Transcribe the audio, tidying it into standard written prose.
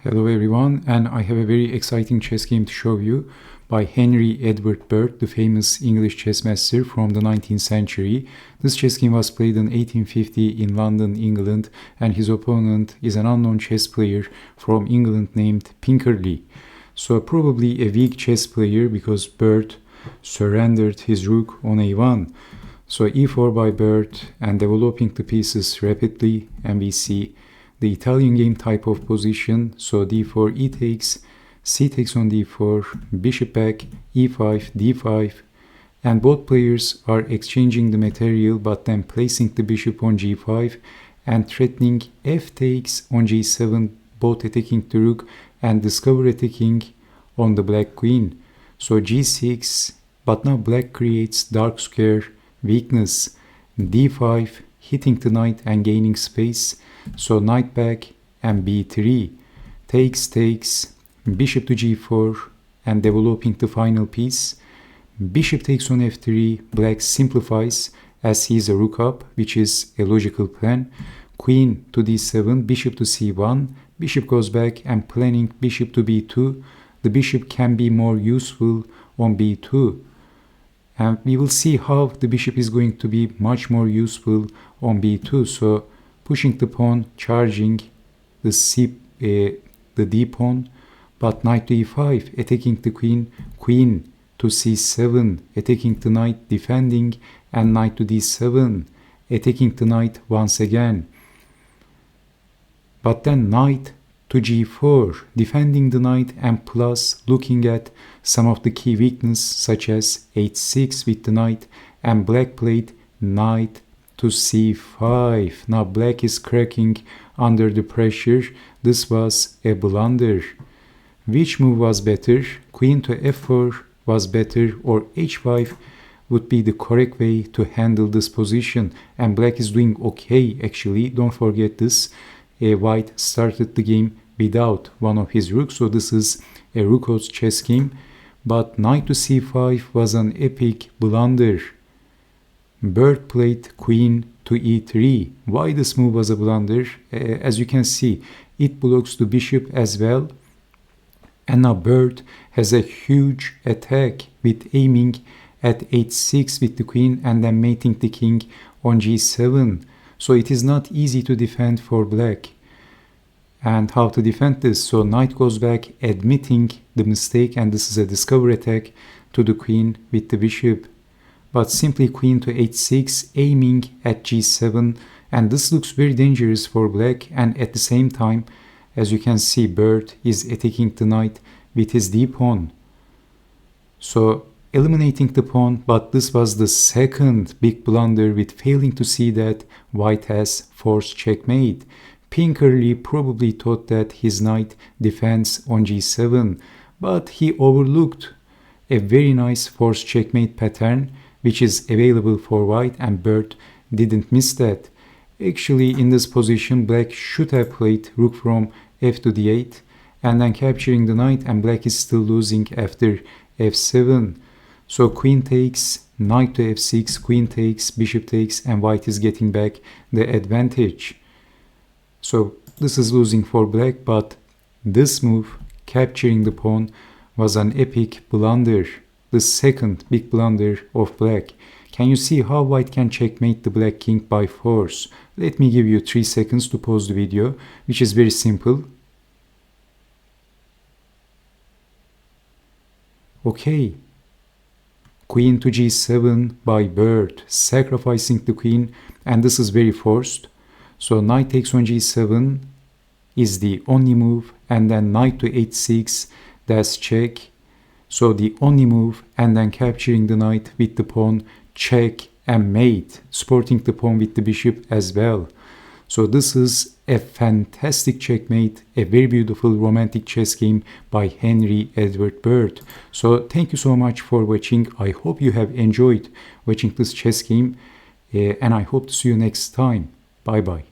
Hello everyone, and I have a very exciting chess game to show you by Henry Edward Bird, the famous English chess master from the 19th century. This chess game was played in 1850 in London, England, and his opponent is an unknown chess player from England named Pinkerley. So probably a weak chess player because Bird surrendered his rook on a1. So e4 by Bird and developing the pieces rapidly, and we see the Italian game type of position. So d4, e takes, c takes on d4, bishop back, e5, d5, and both players are exchanging the material but then placing the bishop on g5 and threatening f takes on g7, both attacking the rook and discover attacking on the black queen. So g6, but now black creates dark square weakness, d5, hitting the knight and gaining space. So knight back and b3, takes, bishop to g4 and developing the final piece. Bishop takes on f3, black simplifies as he is a rook up, which is a logical plan. Queen to d7, bishop to c1, bishop goes back and planning bishop to b2. The bishop can be more useful on b2. And we will see how the bishop is going to be much more useful on b2. So pushing the pawn, charging the d pawn, but knight to e5, attacking the queen, queen to c7, attacking the knight, defending, and knight to d7, attacking the knight once again. But then knight to g4, defending the knight and plus looking at some of the key weakness such as h6 with the knight, and black played knight to c5. Now black is cracking under the pressure. This was a blunder. Which move was better? Queen to f4 was better, or h5 would be the correct way to handle this position, and black is doing okay actually. Don't forget this. White started the game without one of his rooks, so this is a rookos chess game. But knight to c5 was an epic blunder. Bird played queen to e3. Why this move was a blunder? As you can see, it blocks the bishop as well. And now Bird has a huge attack with aiming at h6 with the queen and then mating the king on g7. So it is not easy to defend for black. And how to defend this? So knight goes back, admitting the mistake, and this is a discover attack to the queen with the bishop. But simply queen to h6, aiming at g7, and this looks very dangerous for black. And at the same time, as you can see, Bird is attacking the knight with his d pawn. So eliminating the pawn, but this was the second big blunder with failing to see that white has forced checkmate. Pinkerley probably thought that his knight defends on g7, but he overlooked a very nice forced checkmate pattern which is available for white, and Bird didn't miss that. Actually, in this position, black should have played rook from f to d8 and then capturing the knight, and black is still losing after f7. So queen takes, knight to f6, queen takes, bishop takes, and white is getting back the advantage. So this is losing for black, but this move, capturing the pawn, was an epic blunder. The second big blunder of black. Can you see how white can checkmate the black king by force? Let me give you 3 seconds to pause the video, which is very simple. Okay. Queen to g7 by Bird, sacrificing the queen, and this is very forced. So knight takes on g7 is the only move, and then knight to h6, that's check. So the only move, and then capturing the knight with the pawn, check and mate, supporting the pawn with the bishop as well. So this is a fantastic checkmate, a very beautiful romantic chess game by Henry Edward Bird. So thank you so much for watching. I hope you have enjoyed watching this chess game, and I hope to see you next time. Bye bye.